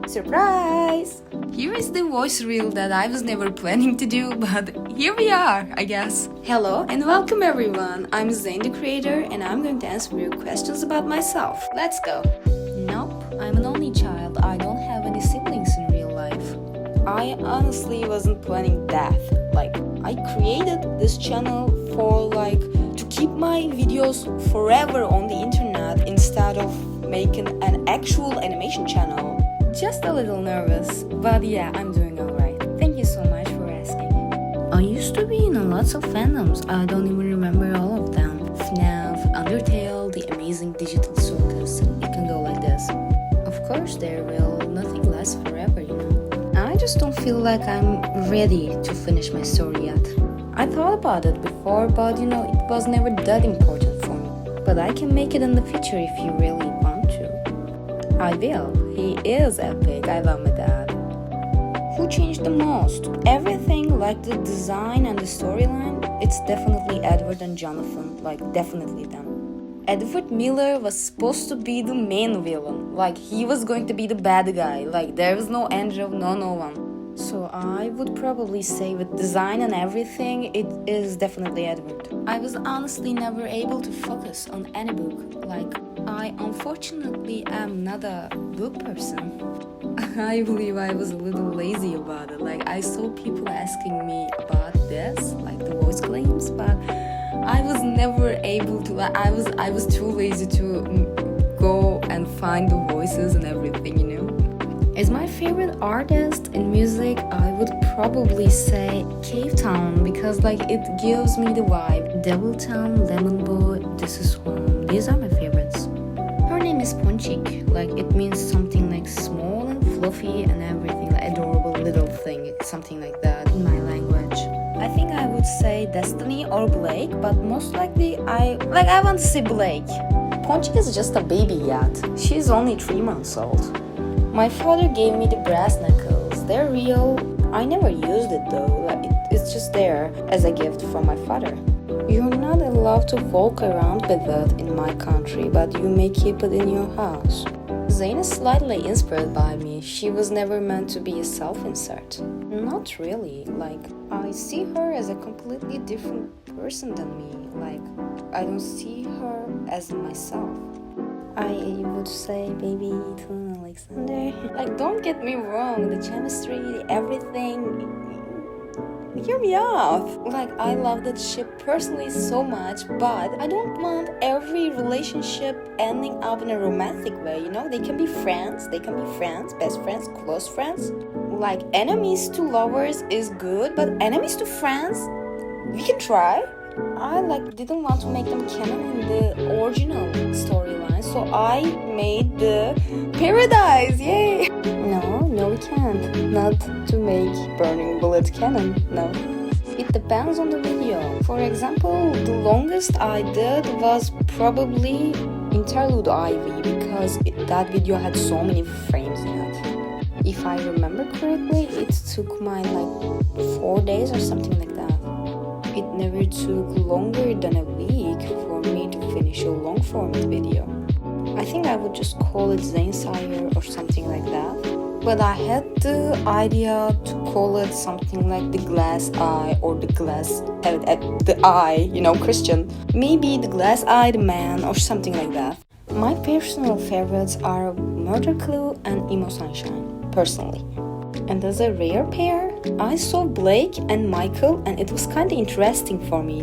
Surprise! Here is the voice reel that I was never planning to do, but here we are, I guess. Hello and welcome everyone. I'm Zeyn the Creator and I'm going to answer your questions about myself. Let's go. Nope, I'm an only child. I don't have any siblings in real life. I honestly wasn't planning that. I created this channel for to keep my videos forever on the internet instead of making an actual animation channel. Just a little nervous, but yeah, I'm doing alright. Thank you so much for asking. I used to be in lots of fandoms. I don't even remember all of them. FNAF, Undertale, The Amazing Digital Circus. It can go like this. Of course, there will nothing lasts forever, you know. I just don't feel like I'm ready to finish my story yet. I thought about it before, but it was never that important for me. But I can make it in the future if you really want to. I will. He is epic. I love my dad. Who changed the most? Everything, like the design and the storyline, it's definitely Edward and Jonathan. Definitely them. Edward Miller was supposed to be the main villain. He was going to be the bad guy. There was no Andrew, no one. So I would probably say with design and everything, it is definitely Edward. I was honestly never able to focus on any book. I unfortunately am not a book person. I believe I was a little lazy about it. I saw people asking me about this, the voice claims, but I was never able to. I was too lazy to go and find the voices and everything, As my favorite artist in music, I would probably say Cave Town because it gives me the vibe. Devil Town, Lemon Boy, This Is Home. These are my favorites. Her name is Ponchik. It means something small and fluffy and everything, adorable little thing, something like that in my language. I think I would say Destiny or Blake, but most likely I want to say Blake. Ponchik is just a baby yet. She's only 3 months old. My father gave me the brass knuckles. They're real. I never used it though. It's just there as a gift from my father. You're not allowed to walk around with it in my country, but you may keep it in your house. Zeyn is slightly inspired by me. She was never meant to be a self-insert. Not really. I see her as a completely different person than me. I don't see her as myself. I would say baby Ethan Alexander. Don't get me wrong, the chemistry, everything. Hear me out. I love that ship personally so much, but I don't want every relationship ending up in a romantic way, They can be friends, best friends, close friends. Enemies to lovers is good, but enemies to friends, we can try. I didn't want to make them canon in the original storyline, so I made the Paradise, yay! No, we can't. Not to make Burning Bullet canon, no. It depends on the video. For example, the longest I did was probably Interlude Ivy because that video had so many frames in it. If I remember correctly, it took mine 4 days or something like that. It never took longer than a week for me to finish a long format video. I think I would just call it Zeyn Sire or something like that. But I had the idea to call it something like the glass eye or the eye, Christian. Maybe the glass-eyed man or something like that. My personal favorites are Murder Clue and Emo Sunshine, personally. And as a rare pair, I saw Blake and Michael and it was kinda interesting for me,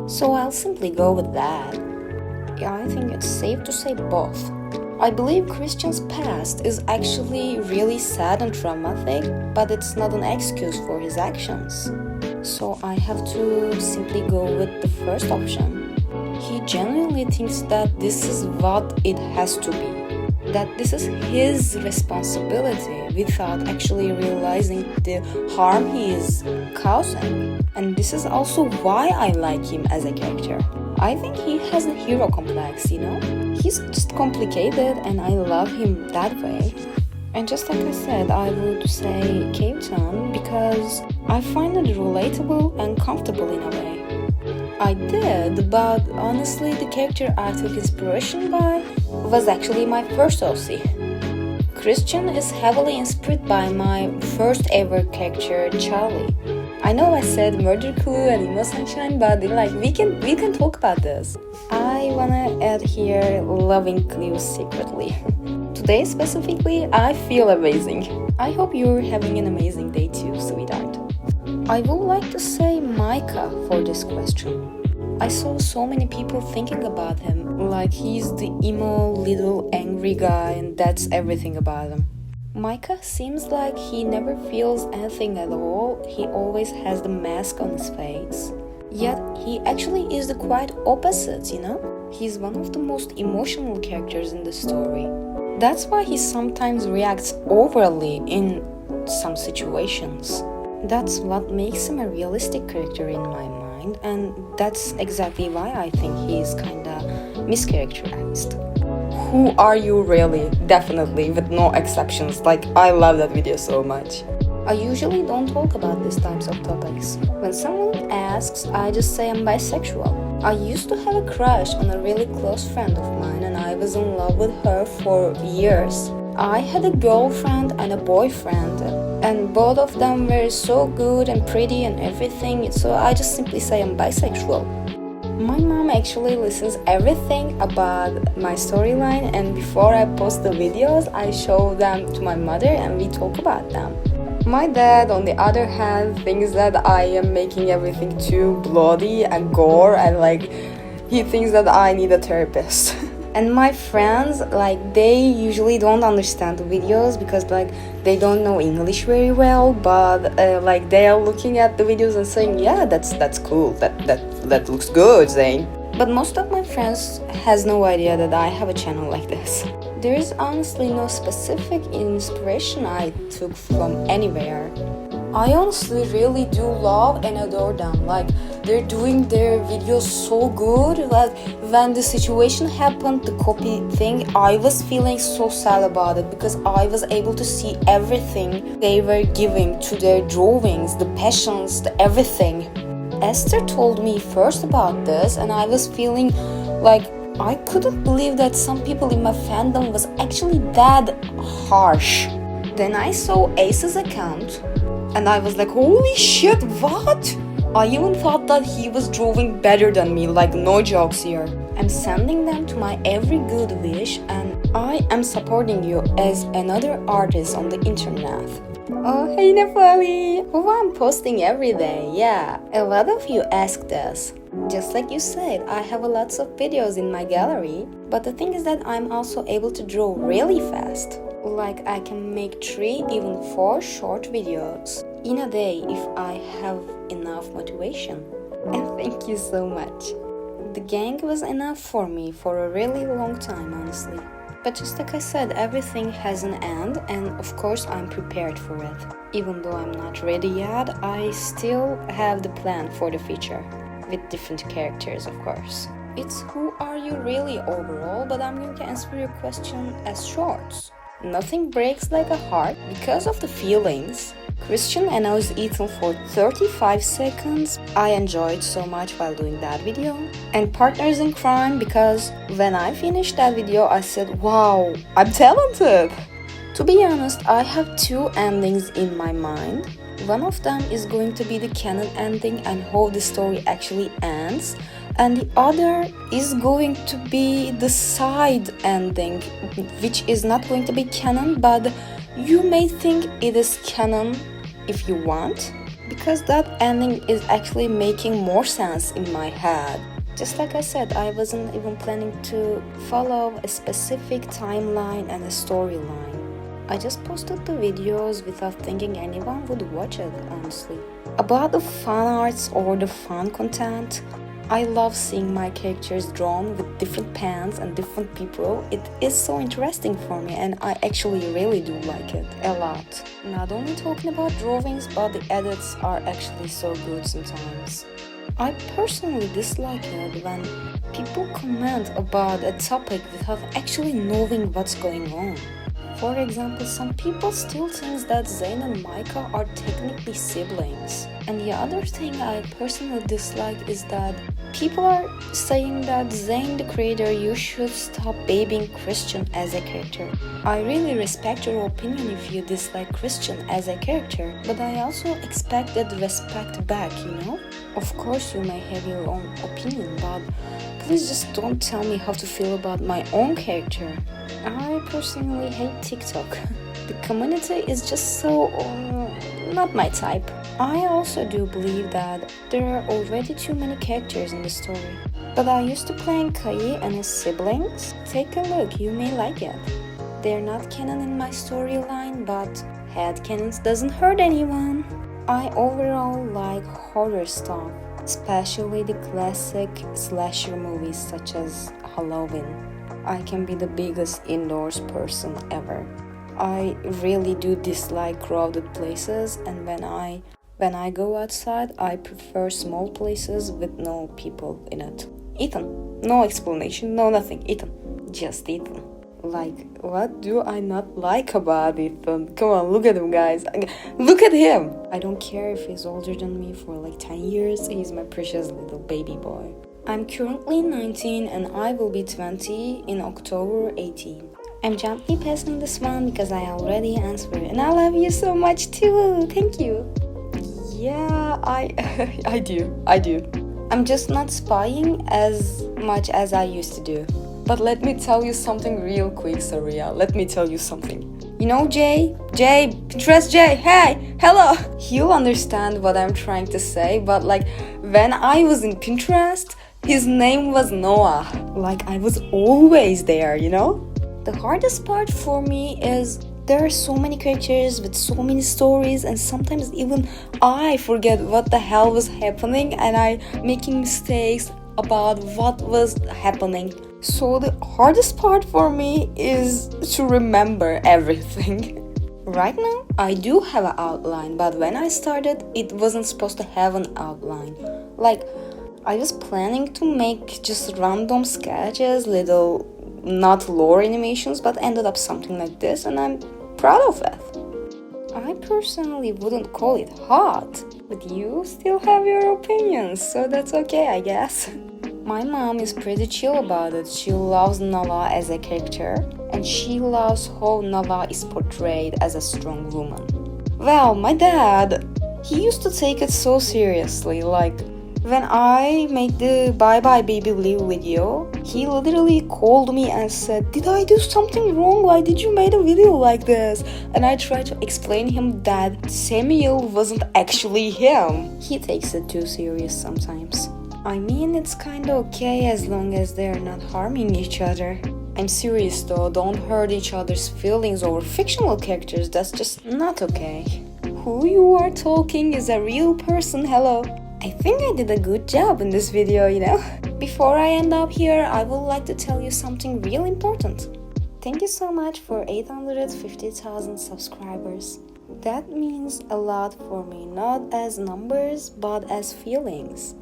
So I'll simply go with that. Yeah, I think it's safe to say both. I believe Christian's past is actually really sad and traumatic, but it's not an excuse for his actions. So I have to simply go with the first option. He genuinely thinks that this is what it has to be. That this is his responsibility without actually realizing the harm he is causing. And this is also why I like him as a character. I think he has a hero complex, He's just complicated and I love him that way. And just like I said, I would say Cape Town because I find it relatable and comfortable in a way. I did, but honestly the character I took inspiration by was actually my first OC. Christian is heavily inspired by my first ever character, Charlie. I know I said Murder Clue and Emo Sunshine, but like we can talk about this. I wanna add here loving Cleo secretly. Today specifically, I feel amazing. I hope you're having an amazing day too, sweetheart. I would like to say Micah for this question. I saw so many people thinking about him, like he's the emo little angry guy and that's everything about him. Micah seems like he never feels anything at all. He always has the mask on his face. Yet he actually is the quite opposite, you know? He's one of the most emotional characters in the story. That's why he sometimes reacts overly in some situations. That's what makes him a realistic character in my mind, and that's exactly why I think he's kinda mischaracterized. Who are you really? Definitely, with no exceptions. Like, I love that video so much. I usually don't talk about these types of topics. When someone asks, I just say I'm bisexual. I used to have a crush on a really close friend of mine and I was in love with her for years. I had a girlfriend and a boyfriend and both of them were so good and pretty and everything, so I just simply say I'm bisexual. My mom actually listens everything about my storyline, and before I post the videos I show them to my mother and we talk about them. My dad, on the other hand, thinks that I am making everything too bloody and gore, and like he thinks that I need a therapist. And my friends, like, they usually don't understand the videos because like they don't know English very well, but like they are looking at the videos and saying, yeah, that's cool, that looks good, Zeyn. But most of my friends has no idea that I have a channel like this. There is honestly no specific inspiration I took from anywhere. I honestly really do love and adore them. Like, they're doing their videos so good. Like, when the situation happened, the copy thing, I was feeling so sad about it because I was able to see everything they were giving to their drawings, the passions, the everything. Esther told me first about this and I was feeling like I couldn't believe that some people in my fandom was actually that harsh. Then I saw Ace's account and I was like, holy shit, what? I even thought that he was drawing better than me, like no jokes here. I'm sending them to my every good wish and I am supporting you as another artist on the internet. Oh, hey Nepali! Who I'm posting every day, yeah. A lot of you asked this. Just like you said, I have lots of videos in my gallery, but the thing is that I'm also able to draw really fast. Like I can make 3, even 4 short videos in a day if I have enough motivation. And thank you so much. The gang was enough for me for a really long time, honestly. But just like I said, everything has an end and of course I'm prepared for it. Even though I'm not ready yet, I still have the plan for the future. With different characters, of course. It's who are you really overall, but I'm going to answer your question as shorts. Nothing breaks like a heart because of the feelings. Christian and I was eaten for 35 seconds. I enjoyed so much while doing that video. And Partners in Crime because when I finished that video I said, wow, I'm talented. To be honest, I have 2 endings in my mind. One of them is going to be the canon ending and how the story actually ends, and the other is going to be the side ending, which is not going to be canon, but you may think it is canon if you want, because that ending is actually making more sense in my head. Just like I said, I wasn't even planning to follow a specific timeline and a storyline. I just posted the videos without thinking anyone would watch it, honestly. About the fan arts or the fan content, I love seeing my characters drawn with different pens and different people. It is so interesting for me and I actually really do like it a lot. Not only talking about drawings, but the edits are actually so good sometimes. I personally dislike it when people comment about a topic without actually knowing what's going on. For example, some people still think that Zeyn and Micah are technically siblings. And the other thing I personally dislike is that people are saying that Zeyn the Creator, you should stop babying Christian as a character. I really respect your opinion if you dislike Christian as a character, but I also expect that respect back, you know? Of course you may have your own opinion, but please just don't tell me how to feel about my own character. I personally hate TikTok. The community is just so not my type. I also do believe that there are already too many characters in the story. But I used to play Kai and his siblings. Take a look, you may like it. They're not canon in my storyline, but headcanons doesn't hurt anyone. I overall like horror stuff, especially the classic slasher movies such as Halloween. I can be the biggest indoors person ever. I really do dislike crowded places, and when I go outside, I prefer small places with no people in it. Ethan. No explanation, no nothing. Ethan. Just Ethan. Like, what do I not like about Ethan? Come on, look at him, guys. Look at him! I don't care if he's older than me for like 10 years. He's my precious little baby boy. I'm currently 19 and I will be 20 in October 18. I'm gently passing this one because I already answered, and I love you so much too. Thank you. Yeah, I do. I'm just not spying as much as I used to do. But let me tell you something real quick, Saria. Let me tell you something. You know Jay, Pinterest Jay, hey, hello. He'll understand what I'm trying to say, but like when I was in Pinterest, his name was Noah. Like I was always there, you know? The hardest part for me is there are so many characters with so many stories, and sometimes even I forget what the hell was happening and I making mistakes about what was happening. So the hardest part for me is to remember everything. Right now, I do have an outline, but when I started, it wasn't supposed to have an outline. Like, I was planning to make just random sketches, little, not lore animations, but ended up something like this, and I'm proud of it. I personally wouldn't call it hot, but you still have your opinions, so that's okay, I guess. My mom is pretty chill about it. She loves Nala as a character, and she loves how Nala is portrayed as a strong woman. Well, my dad, he used to take it so seriously. Like, when I made the Bye Bye Baby Leave video, he literally called me and said, "Did I do something wrong? Why did you make a video like this?" And I tried to explain him that Samuel wasn't actually him. He takes it too serious sometimes. I mean, it's kinda okay as long as they're not harming each other. I'm serious though, don't hurt each other's feelings over fictional characters, that's just not okay. Who you are talking is a real person, hello. I think I did a good job in this video, you know? Before I end up here, I would like to tell you something real important. Thank you so much for 850,000 subscribers. That means a lot for me, not as numbers, but as feelings.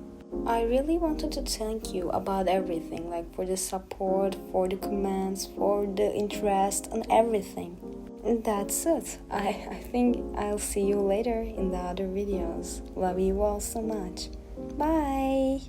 I really wanted to thank you about everything, like for the support, for the comments, for the interest and everything. And that's it. I think I'll see you later in the other videos. Love you all so much. Bye!